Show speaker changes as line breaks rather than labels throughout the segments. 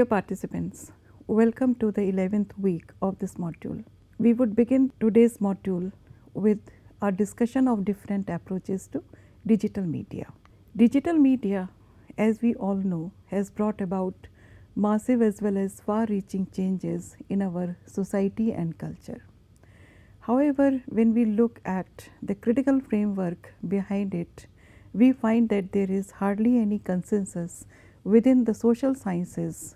participants, welcome to the 11th week of this module. We would begin today's module with our discussion of different approaches to digital media. Digital media, as we all know, has brought about massive as well as far-reaching changes in our society and culture. However, when we look at the critical framework behind it, we find that there is hardly any consensus within the social sciences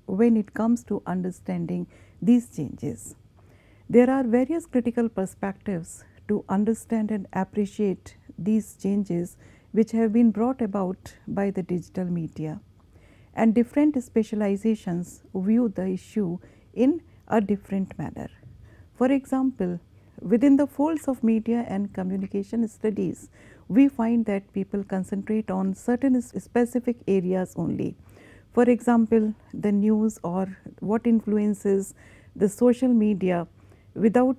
when it comes to understanding these changes. There are various critical perspectives to understand and appreciate these changes which have been brought about by the digital media, and different specializations view the issue in a different manner. For example, within the folds of media and communication studies, we find that people concentrate on certain specific areas only. For example, the news or what influences the social media without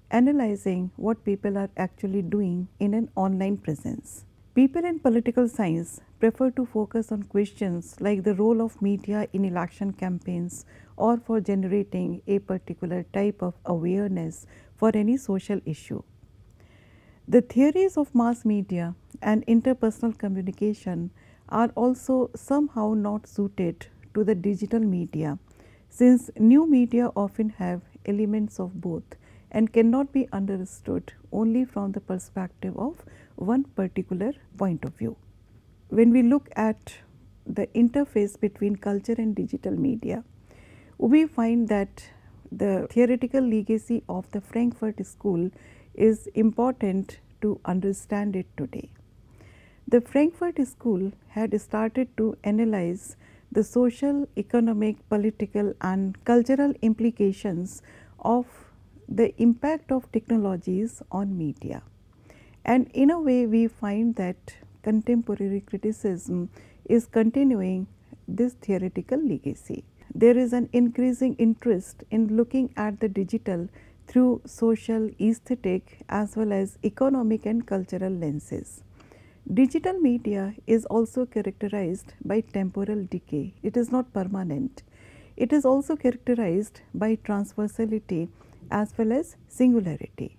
analyzing what people are actually doing in an online presence. People in political science prefer to focus on questions like the role of media in election campaigns or for generating a particular type of awareness for any social issue. The theories of mass media and interpersonal communication are also somehow not suited to the digital media, since new media often have elements of both and cannot be understood only from the perspective of one particular point of view. When we look at the interface between culture and digital media, we find that the theoretical legacy of the Frankfurt School is important to understand it today. The Frankfurt School had started to analyze the social, economic, political and cultural implications of the impact of technologies on media. And in a way, we find that contemporary criticism is continuing this theoretical legacy. There is an increasing interest in looking at the digital through social, aesthetic as well as economic and cultural lenses. Digital media is also characterized by temporal decay. It is not permanent. It is also characterized by transversality as well as singularity.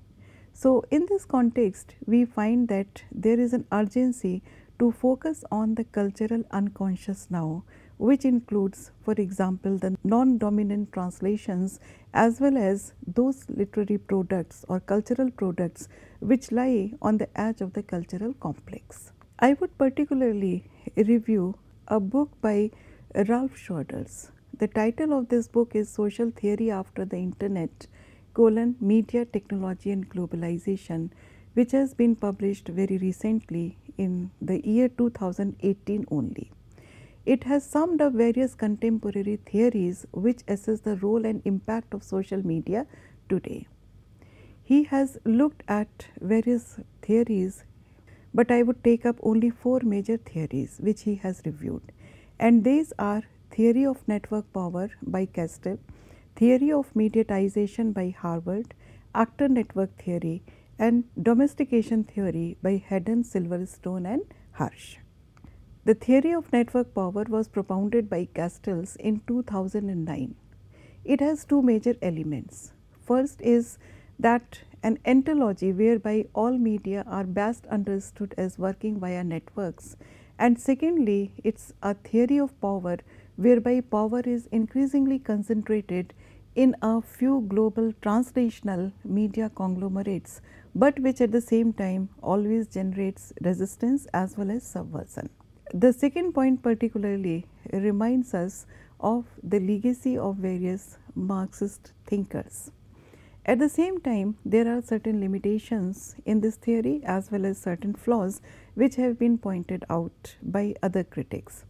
So, in this context, we find that there is an urgency to focus on the cultural unconscious now, which includes, for example, the non-dominant translations as well as those literary products or cultural products which lie on the edge of the cultural complex. I would particularly review a book by Ralph Schroders. The title of this book is Social Theory After the Internet: Media, Technology and Globalization, which has been published very recently in the year 2018 only. It has summed up various contemporary theories which assess the role and impact of social media today. He has looked at various theories, but I would take up only 4 major theories which he has reviewed, and these are theory of network power by Castells, theory of mediatization by Hjarvard, actor network theory and domestication theory by Hedden, Silverstone and Hirsch. The theory of network power was propounded by Castells in 2009. It has 2 major elements. First is that an ontology whereby all media are best understood as working via networks, and secondly, it's a theory of power whereby power is increasingly concentrated in a few global transnational media conglomerates, but which at the same time always generates resistance as well as subversion. The second point particularly reminds us of the legacy of various Marxist thinkers. At the same time, there are certain limitations in this theory as well as certain flaws which have been pointed out by other critics.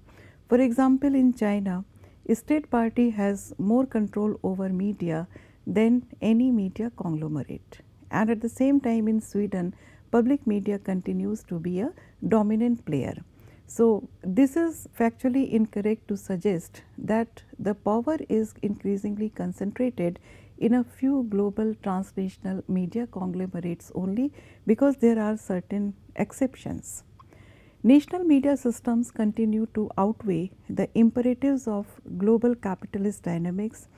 For example, in China, a state party has more control over media than any media conglomerate, and at the same time in Sweden, public media continues to be a dominant player. So, this is factually incorrect to suggest that the power is increasingly concentrated in a few global transnational media conglomerates only, because there are certain exceptions. National media systems continue to outweigh the imperatives of global capitalist dynamics,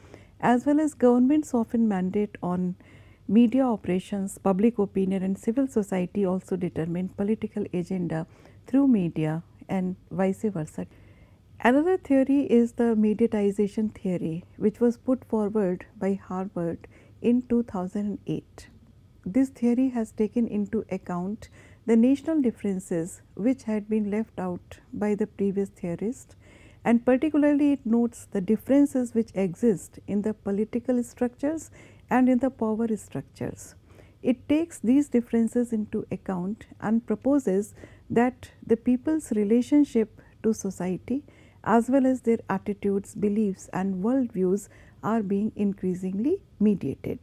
as well as governments often mandate on media operations, public opinion and civil society also determine political agenda through media and vice versa. Another theory is the mediatization theory, which was put forward by Hjarvard in 2008. This theory has taken into account the national differences which had been left out by the previous theorist, and particularly it notes the differences which exist in the political structures and in the power structures. It takes these differences into account and proposes that the people's relationship to society as well as their attitudes, beliefs and worldviews are being increasingly mediated.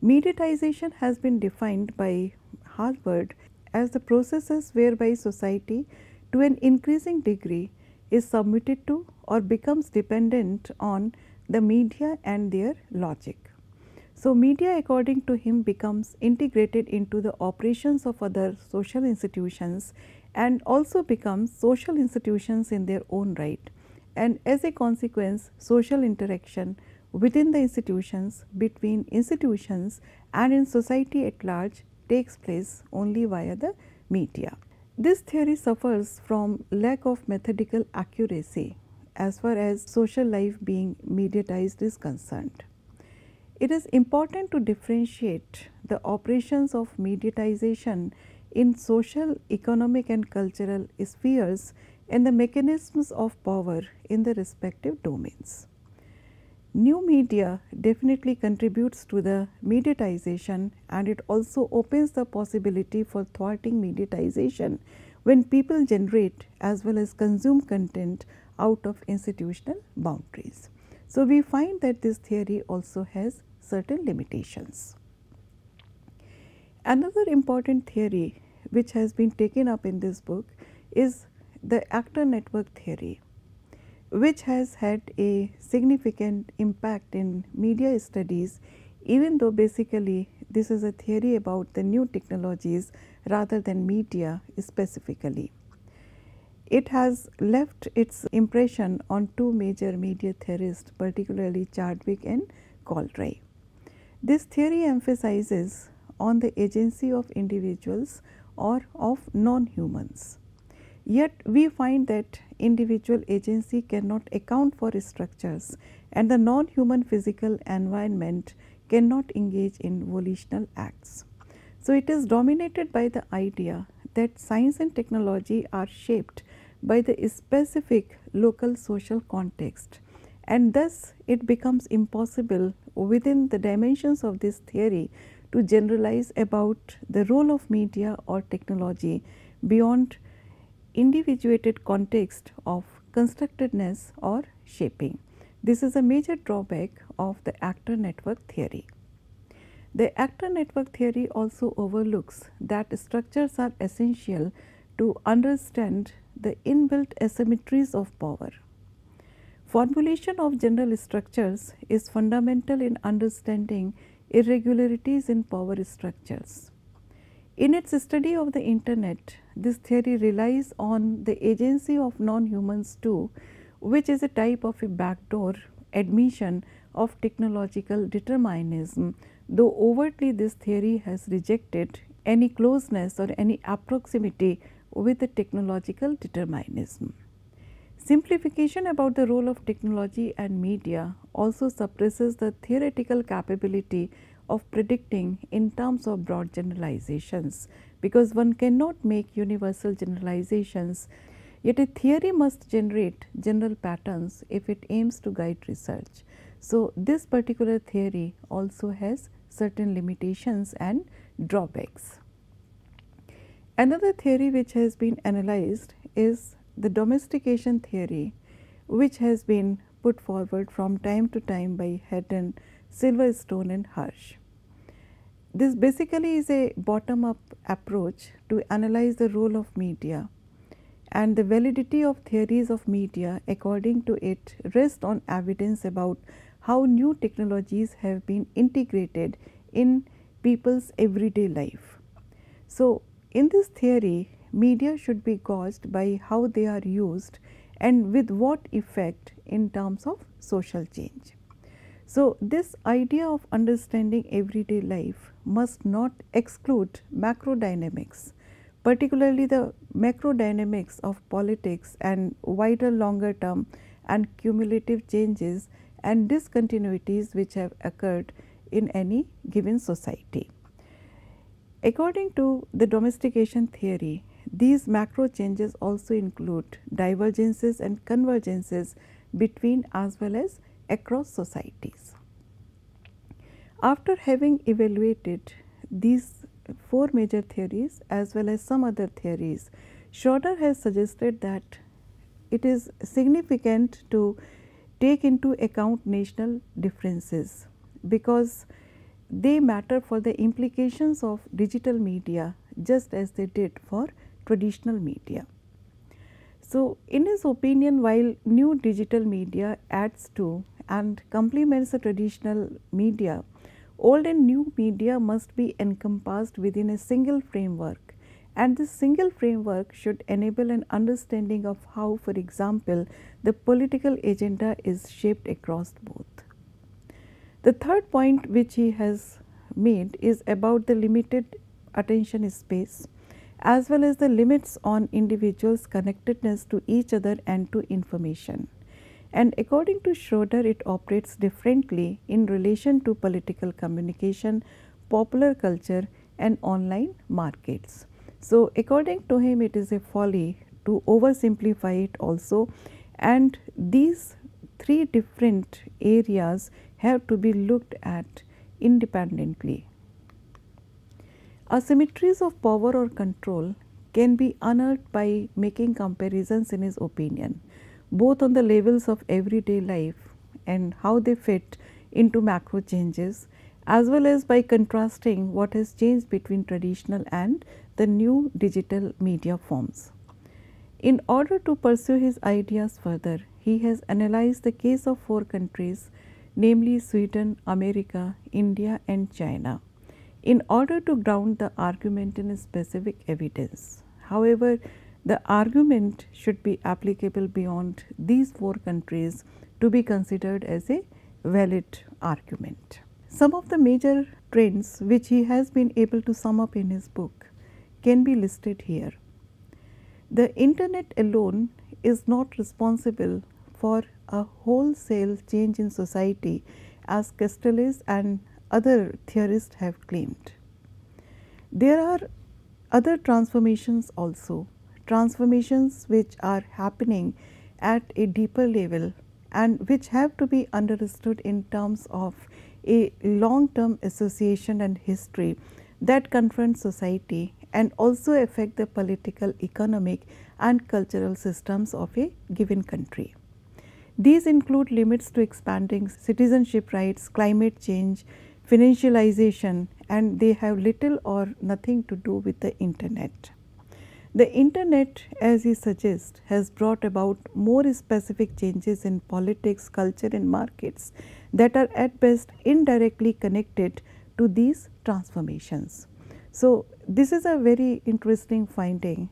Mediatization has been defined by Hjarvard as the processes whereby society to an increasing degree is submitted to or becomes dependent on the media and their logic. So, media according to him becomes integrated into the operations of other social institutions and also becomes social institutions in their own right, and as a consequence social interaction within the institutions, between institutions and in society at large takes place only via the media. This theory suffers from lack of methodical accuracy as far as social life being mediatized is concerned. It is important to differentiate the operations of mediatization in social, economic and cultural spheres and the mechanisms of power in the respective domains. New media definitely contributes to the mediatization, and it also opens the possibility for thwarting mediatization when people generate as well as consume content out of institutional boundaries. So, we find that this theory also has certain limitations. Another important theory which has been taken up in this book is the actor network theory, which has had a significant impact in media studies, even though basically this is a theory about the new technologies rather than media specifically. It has left its impression on two major media theorists, particularly Chadwick and Galbraith. This theory emphasizes on the agency of individuals or of non-humans. Yet we find that individual agency cannot account for structures, and the non-human physical environment cannot engage in volitional acts. So, it is dominated by the idea that science and technology are shaped by the specific local social context, and thus it becomes impossible within the dimensions of this theory to generalize about the role of media or technology beyond individuated context of constructedness or shaping. This is a major drawback of the actor network theory. The actor network theory also overlooks that structures are essential to understand the inbuilt asymmetries of power. Formulation of general structures is fundamental in understanding irregularities in power structures. In its study of the internet, this theory relies on the agency of non-humans too, which is a type of a backdoor admission of technological determinism, though overtly this theory has rejected any closeness or any approximity with the technological determinism. Simplification about the role of technology and media also suppresses the theoretical capability of predicting in terms of broad generalizations, because one cannot make universal generalizations, yet a theory must generate general patterns if it aims to guide research. So, this particular theory also has certain limitations and drawbacks. Another theory which has been analyzed is the domestication theory, which has been put forward from time to time by Haddon, Silverstone and Hirsch. This basically is a bottom up approach to analyze the role of media, and the validity of theories of media according to it rests on evidence about how new technologies have been integrated in people's everyday life. So, in this theory, media should be gauged by how they are used and with what effect in terms of social change. So, this idea of understanding everyday life must not exclude macro dynamics, particularly the macro dynamics of politics and wider longer term and cumulative changes and discontinuities which have occurred in any given society. According to the domestication theory, these macro changes also include divergences and convergences between as well as across societies. After having evaluated these four major theories as well as some other theories, Schroeder has suggested that it is significant to take into account national differences because they matter for the implications of digital media just as they did for traditional media. So, in his opinion, while new digital media adds to and complements the traditional media, old and new media must be encompassed within a single framework, and this single framework should enable an understanding of how, for example, the political agenda is shaped across both. The third point which he has made is about the limited attention space as well as the limits on individuals' connectedness to each other and to information. And according to Schroeder, it operates differently in relation to political communication, popular culture and online markets. So, according to him, it is a folly to oversimplify it also, and these three different areas have to be looked at independently. Asymmetries of power or control can be unearthed by making comparisons, in his opinion, both on the levels of everyday life and how they fit into macro changes, as well as by contrasting what has changed between traditional and the new digital media forms. In order to pursue his ideas further, he has analyzed the case of four countries, namely Sweden, America, India and China, in order to ground the argument in specific evidence. However, the argument should be applicable beyond these four countries to be considered as a valid argument. Some of the major trends which he has been able to sum up in his book can be listed here. The internet alone is not responsible for a wholesale change in society, as Castells and other theorists have claimed. There are other transformations also, transformations which are happening at a deeper level and which have to be understood in terms of a long term association and history that confront society and also affect the political, economic and cultural systems of a given country. These include limits to expanding citizenship rights, climate change, financialization, and they have little or nothing to do with the internet. The internet, as he suggests, has brought about more specific changes in politics, culture and markets that are at best indirectly connected to these transformations. So, this is a very interesting finding,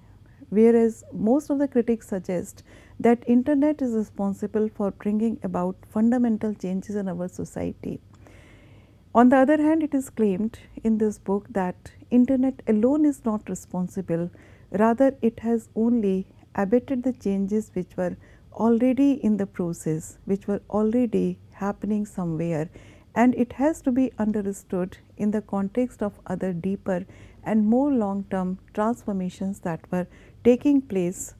whereas most of the critics suggest that internet is responsible for bringing about fundamental changes in our society. On the other hand, it is claimed in this book that internet alone is not responsible, rather it has only abetted the changes which were already in the process, which were already happening somewhere, and it has to be understood in the context of other deeper and more long term transformations that were taking place.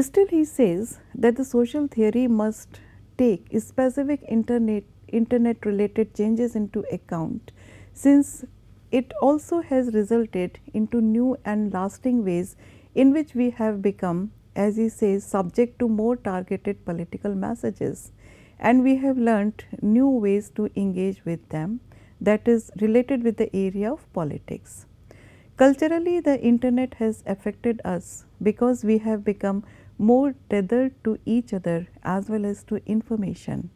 Still, he says that the social theory must take specific internet related changes into account, since it also has resulted into new and lasting ways in which we have become, as he says, subject to more targeted political messages, and we have learnt new ways to engage with them, that is related with the area of politics. Culturally, the internet has affected us because we have become more tethered to each other as well as to information,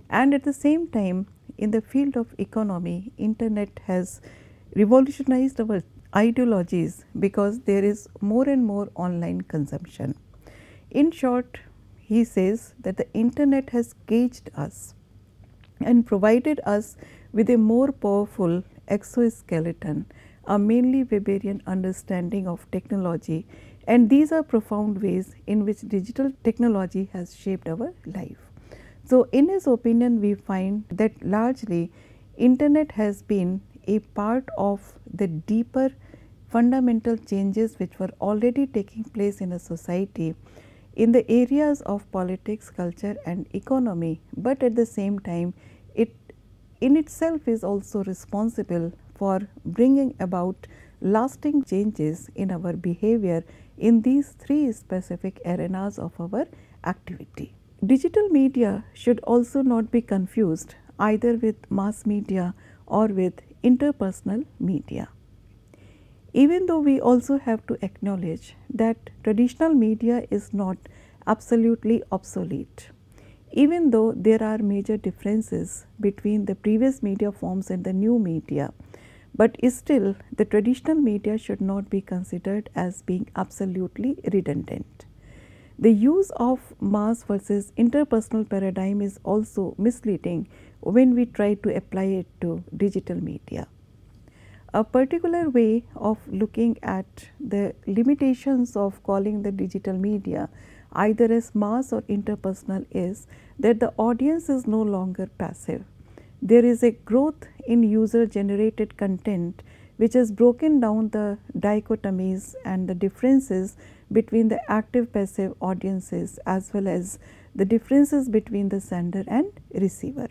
and at the same time in the field of economy, internet has revolutionized our ideologies because there is more and more online consumption. In short, he says that the internet has caged us and provided us with a more powerful exoskeleton, a mainly Weberian understanding of technology, and these are profound ways in which digital technology has shaped our life. So, in his opinion, we find that largely internet has been a part of the deeper fundamental changes which were already taking place in a society in the areas of politics, culture and economy, but at the same time it in itself is also responsible for bringing about lasting changes in our behavior in these three specific arenas of our activity. Digital media should also not be confused either with mass media or with interpersonal media. Even though we also have to acknowledge that traditional media is not absolutely obsolete, even though there are major differences between the previous media forms and the new media, but still the traditional media should not be considered as being absolutely redundant. The use of mass versus interpersonal paradigm is also misleading when we try to apply it to digital media. A particular way of looking at the limitations of calling the digital media either as mass or interpersonal is that the audience is no longer passive. There is a growth in user generated content which has broken down the dichotomies and the differences between the active passive audiences as well as the differences between the sender and receiver.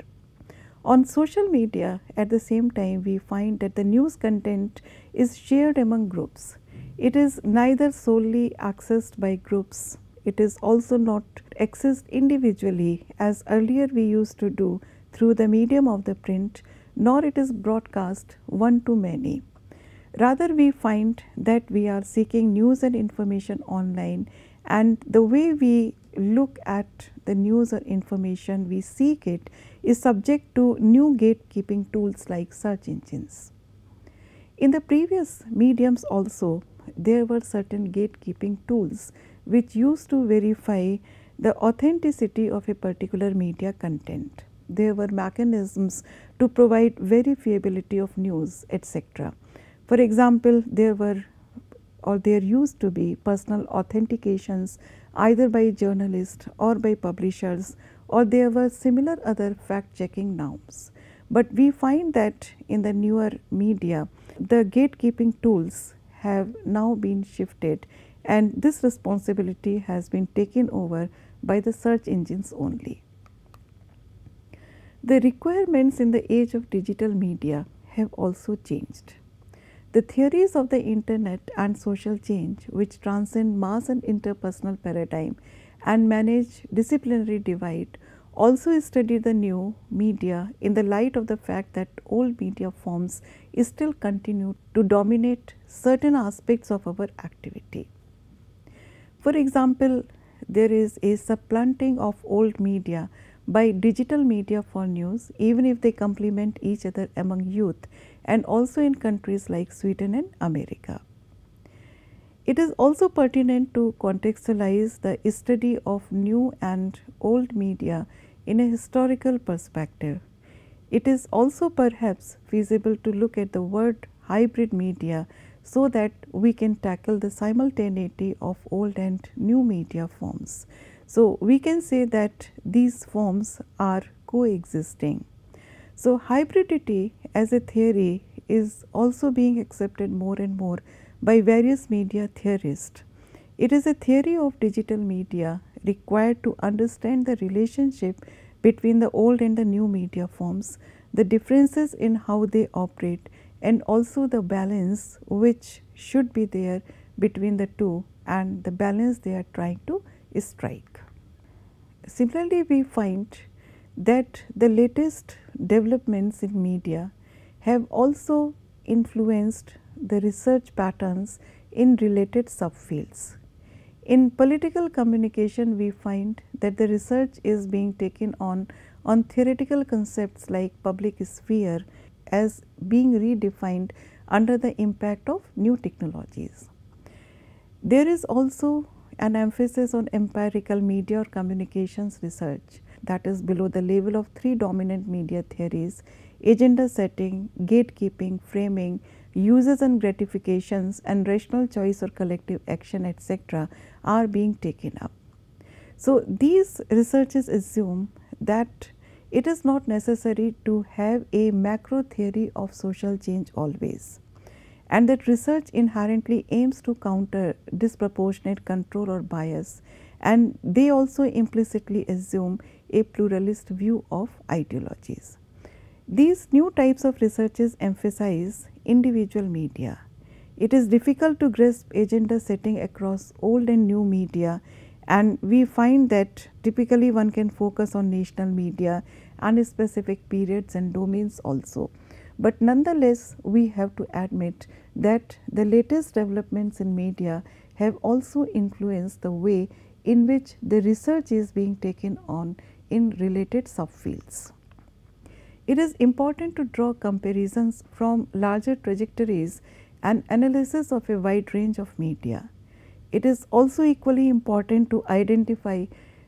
On social media, at the same time, we find that the news content is shared among groups. It is neither solely accessed by groups, it is also not accessed individually as earlier we used to do through the medium of the print, nor it is broadcast one to many. Rather, we find that we are seeking news and information online, and the way we look at the news or information, we seek it, is subject to new gatekeeping tools like search engines. In the previous mediums also, there were certain gatekeeping tools which used to verify the authenticity of a particular media content. There were mechanisms to provide verifiability of news, etc. For example, there used to be personal authentications either by journalists or by publishers, or there were similar other fact checking norms. But we find that in the newer media, the gatekeeping tools have now been shifted, and this responsibility has been taken over by the search engines only. The requirements in the age of digital media have also changed. The theories of the internet and social change, which transcend mass and interpersonal paradigm and manage disciplinary divide, also study the new media in the light of the fact that old media forms still continue to dominate certain aspects of our activity. For example, there is a supplanting of old media by digital media for news, even if they complement each other among youth and also in countries like Sweden and America. It is also pertinent to contextualize the study of new and old media in a historical perspective. It is also perhaps feasible to look at the word hybrid media so that we can tackle the simultaneity of old and new media forms. So, we can say that these forms are coexisting. So, hybridity as a theory is also being accepted more and more by various media theorists. It is a theory of digital media required to understand the relationship between the old and the new media forms, the differences in how they operate, and also the balance which should be there between the two and the balance they are trying to strike. Similarly, we find that the latest developments in media have also influenced the research patterns in related subfields. In political communication, we find that the research is being taken on theoretical concepts like public sphere as being redefined under the impact of new technologies. There is also an emphasis on empirical media or communications research, that is below the level of three dominant media theories: agenda setting, gatekeeping, framing, uses and gratifications, and rational choice or collective action, etc., are being taken up. So, these researches assume that it is not necessary to have a macro theory of social change always, and that research inherently aims to counter disproportionate control or bias, and they also implicitly assume a pluralist view of ideologies. These new types of researches emphasize individual media. It is difficult to grasp agenda setting across old and new media, and we find that typically one can focus on national media and specific periods and domains also. But nonetheless, we have to admit that the latest developments in media have also influenced the way in which the research is being taken on in related subfields. It is important to draw comparisons from larger trajectories and analysis of a wide range of media. It is also equally important to identify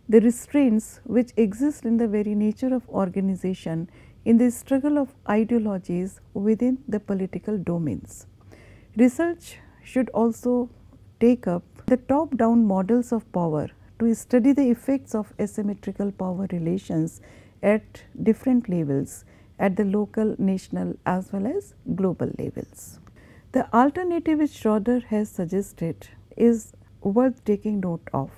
the restraints which exist in the very nature of organization in the struggle of ideologies within the political domains. Research should also take up the top-down models of power to study the effects of asymmetrical power relations at different levels, at the local, national as well as global levels. The alternative which Schroeder has suggested is worth taking note of.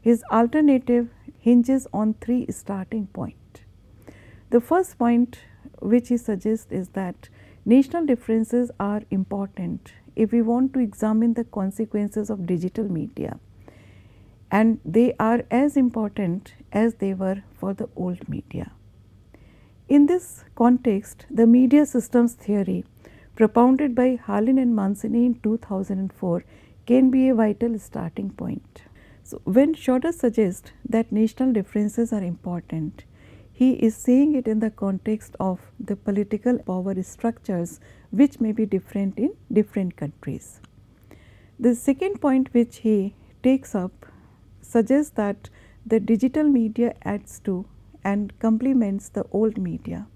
His alternative hinges on three starting points. The first point which he suggests is that national differences are important if we want to examine the consequences of digital media, and they are as important as they were for the old media. In this context, the media systems theory propounded by Harlan and Mancini in 2004 can be a vital starting point. So, when Schroeder suggests that national differences are important, he is saying it in the context of the political power structures which may be different in different countries. The second point which he takes up suggests that the digital media adds to and complements the old media.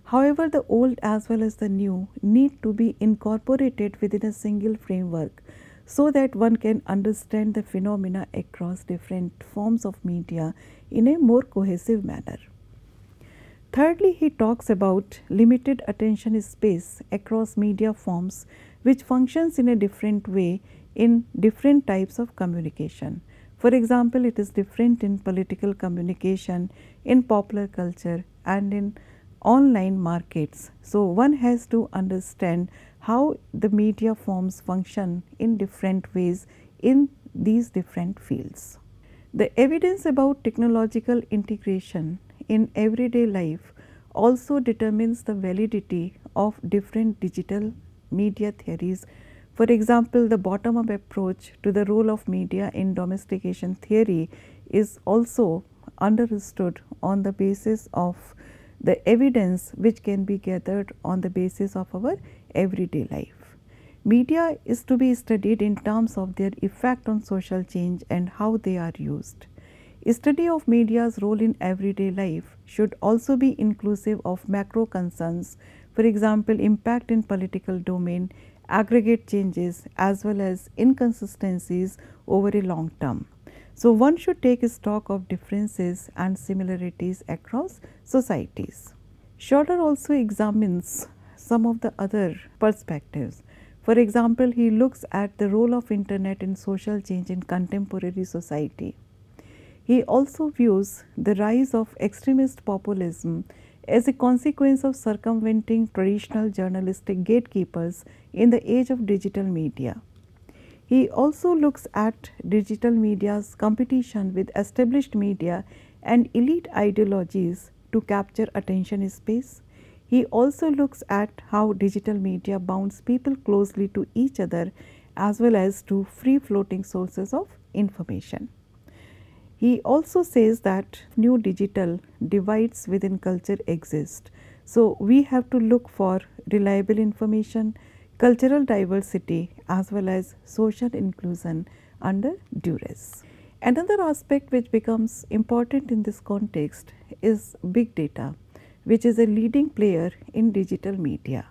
However, the old as well as the new need to be incorporated within a single framework so that one can understand the phenomena across different forms of media in a more cohesive manner. Thirdly, he talks about limited attention space across media forms which functions in a different way in different types of communication. For example, it is different in political communication, in popular culture and in online markets. So, one has to understand how the media forms function in different ways in these different fields. The evidence about technological integration in everyday life also determines the validity of different digital media theories. For example, the bottom-up approach to the role of media in domestication theory is also understood on the basis of the evidence which can be gathered on the basis of our everyday life. Media is to be studied in terms of their effect on social change and how they are used. A study of media's role in everyday life should also be inclusive of macro concerns, for example, impact in political domain, aggregate changes as well as inconsistencies over a long term. So, one should take stock of differences and similarities across societies. Schroeder also examines some of the other perspectives. For example, he looks at the role of internet in social change in contemporary society. He also views the rise of extremist populism as a consequence of circumventing traditional journalistic gatekeepers in the age of digital media. He also looks at digital media's competition with established media and elite ideologies to capture attention space. He also looks at how digital media bounds people closely to each other as well as to free floating sources of information. He also says that new digital divides within culture exist. So, we have to look for reliable information, cultural diversity as well as social inclusion under duress. Another aspect which becomes important in this context is big data, which is a leading player in digital media.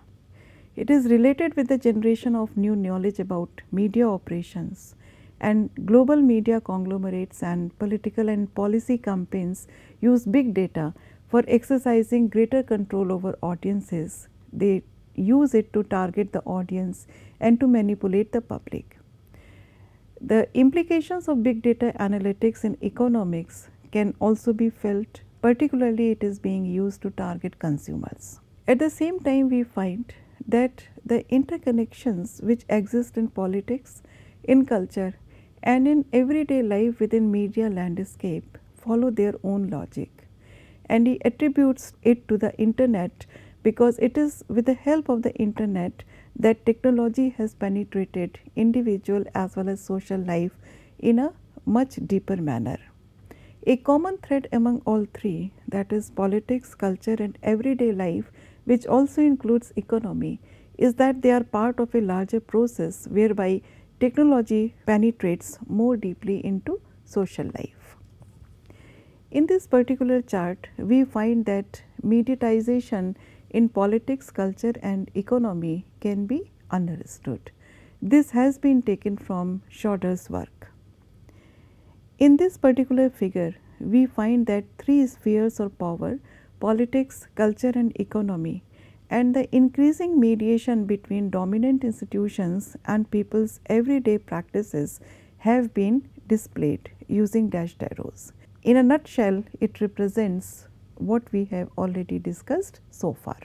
It is related with the generation of new knowledge about media operations, and global media conglomerates and political and policy campaigns use big data for exercising greater control over audiences. They use it to target the audience and to manipulate the public. The implications of big data analytics in economics can also be felt, particularly it is being used to target consumers. At the same time, we find that the interconnections which exist in politics, in culture and in everyday life within media landscape follow their own logic, and he attributes it to the internet because it is with the help of the internet that technology has penetrated individual as well as social life in a much deeper manner. A common thread among all three, that is politics, culture and everyday life, which also includes economy, is that they are part of a larger process whereby technology penetrates more deeply into social life. In this particular chart, we find that mediatization in politics, culture and economy can be understood. This has been taken from Schroeder's work. In this particular figure, we find that three spheres of power, politics, culture and economy, and the increasing mediation between dominant institutions and people's everyday practices have been displayed using dashed arrows. In a nutshell, it represents what we have already discussed so far.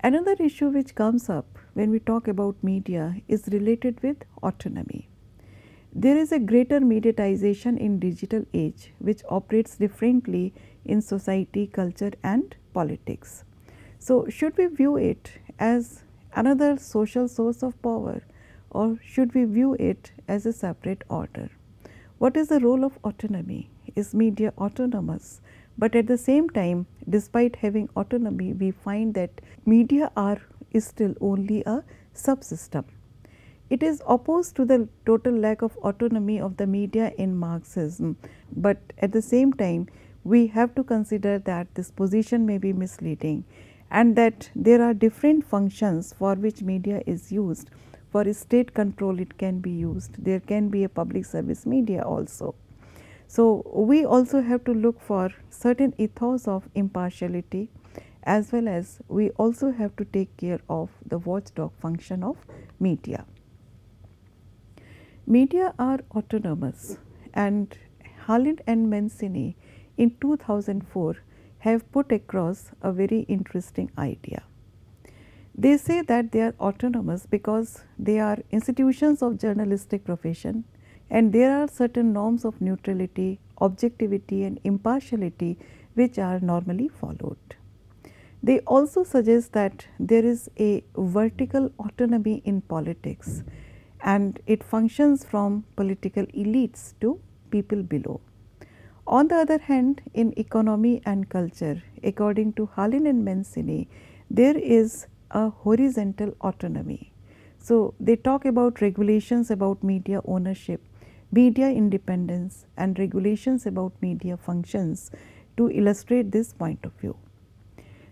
Another issue which comes up when we talk about media is related with autonomy. There is a greater mediatization in digital age which operates differently in society, culture and politics. So, should we view it as another social source of power, or should we view it as a separate order? What is the role of autonomy? Is media autonomous? But at the same time, despite having autonomy, we find that media is still only a subsystem. It is opposed to the total lack of autonomy of the media in Marxism, but at the same time, we have to consider that this position may be misleading and that there are different functions for which media is used. For state control, it can be used. There can be a public service media also. So, we also have to look for certain ethos of impartiality, as well as we also have to take care of the watchdog function of media. Media are autonomous, and Haaland and Mancini in 2004 have put across a very interesting idea. They say that they are autonomous because they are institutions of journalistic profession, and there are certain norms of neutrality, objectivity and impartiality which are normally followed. They also suggest that there is a vertical autonomy in politics, and it functions from political elites to people below. On the other hand, in economy and culture, according to Haaland and Mancini, there is a horizontal autonomy. So, they talk about regulations about media ownership, media independence and regulations about media functions to illustrate this point of view.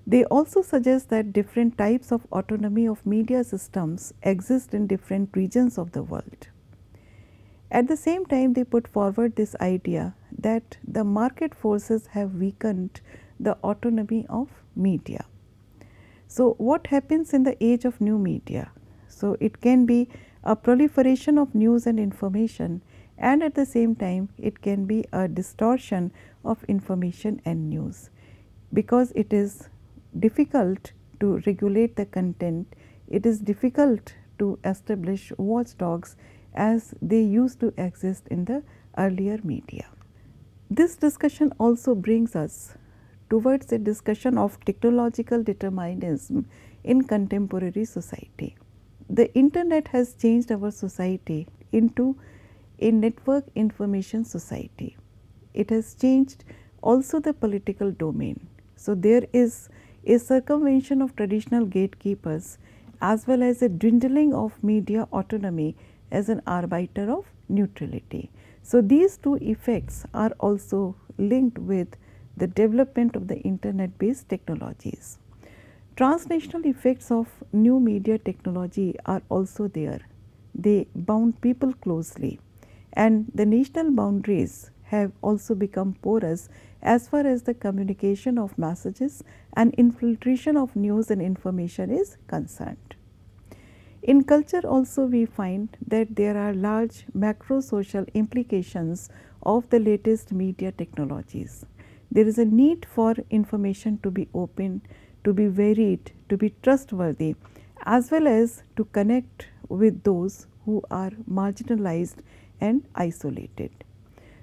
They also suggest that different types of autonomy of media systems exist in different regions of the world. At the same time, they put forward this idea that the market forces have weakened the autonomy of media. So, what happens in the age of new media? So, it can be a proliferation of news and information, and at the same time it can be a distortion of information and news, because it is difficult to regulate the content, it is difficult to establish watchdogs as they used to exist in the earlier media. This discussion also brings us towards a discussion of technological determinism in contemporary society. The internet has changed our society into a network information society. It has changed also the political domain. So, there is a circumvention of traditional gatekeepers, as well as a dwindling of media autonomy as an arbiter of neutrality. So, these two effects are also linked with the development of the internet based technologies. Transnational effects of new media technology are also there. They bound people closely, and the national boundaries have also become porous as far as the communication of messages and infiltration of news and information is concerned. In culture also we find that there are large macro social implications of the latest media technologies. There is a need for information to be open, to be varied, to be trustworthy, as well as to connect with those who are marginalized and isolated.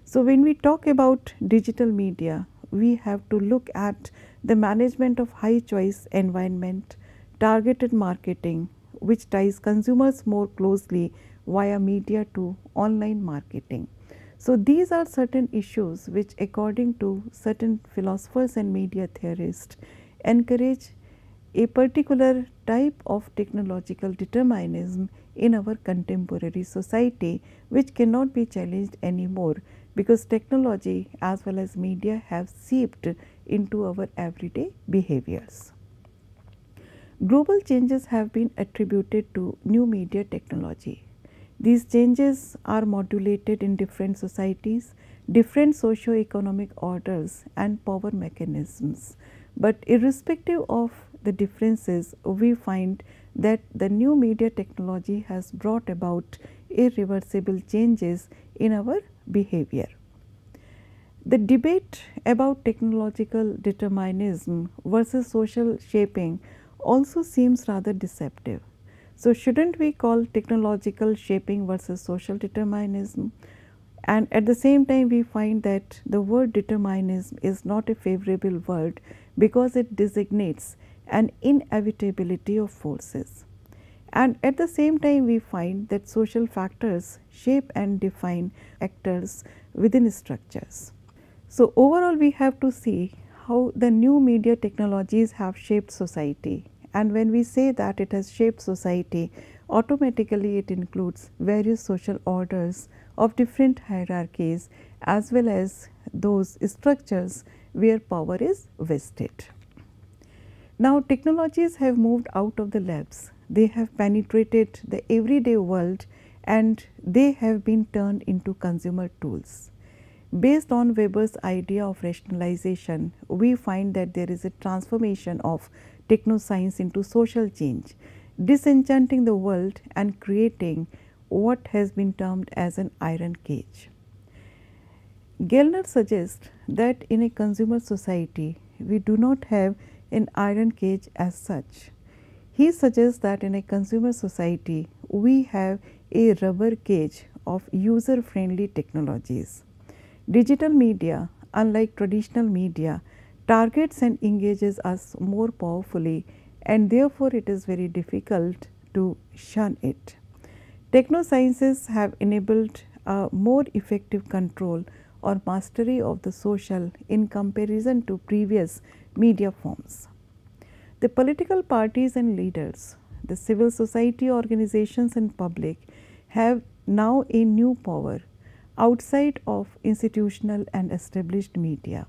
So, when we talk about digital media, we have to look at the management of high choice environment, targeted marketing, which ties consumers more closely via media to online marketing. So, these are certain issues which, according to certain philosophers and media theorists, encourage a particular type of technological determinism in our contemporary society, which cannot be challenged anymore, because technology as well as media have seeped into our everyday behaviors. Global changes have been attributed to new media technology. These changes are modulated in different societies, different socio-economic orders and power mechanisms. But irrespective of the differences, we find that the new media technology has brought about irreversible changes in our behavior. The debate about technological determinism versus social shaping also seems rather deceptive. So, shouldn't we call technological shaping versus social determinism? And at the same time, we find that the word determinism is not a favorable word because it designates an inevitability of forces. And at the same time, we find that social factors shape and define actors within structures. So, overall, we have to see how the new media technologies have shaped society. And when we say that it has shaped society, automatically it includes various social orders of different hierarchies as well as those structures where power is vested. Now, technologies have moved out of the labs. They have penetrated the everyday world and they have been turned into consumer tools. Based on Weber's idea of rationalization, we find that there is a transformation of technoscience into social change, disenchanting the world and creating what has been termed as an iron cage. Gellner suggests that in a consumer society, we do not have an iron cage as such. He suggests that in a consumer society, we have a rubber cage of user-friendly technologies. Digital media, unlike traditional media, targets and engages us more powerfully, and therefore it is very difficult to shun it. Technosciences have enabled a more effective control or mastery of the social in comparison to previous media forms. The political parties and leaders, the civil society organizations and public have now a new power outside of institutional and established media.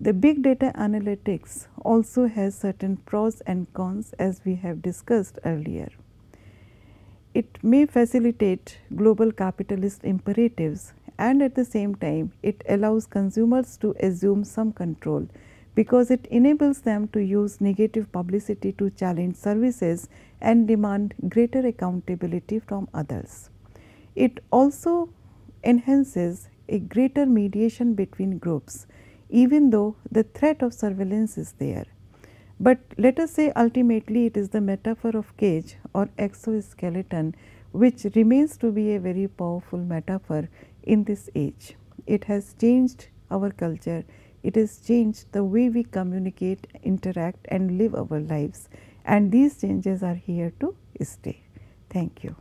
The big data analytics also has certain pros and cons, as we have discussed earlier. It may facilitate global capitalist imperatives, and at the same time it allows consumers to assume some control because it enables them to use negative publicity to challenge services and demand greater accountability from others. It also enhances a greater mediation between groups, even though the threat of surveillance is there. But let us say ultimately it is the metaphor of cage or exoskeleton which remains to be a very powerful metaphor in this age. It has changed our culture, it has changed the way we communicate, interact and live our lives, and these changes are here to stay. Thank you.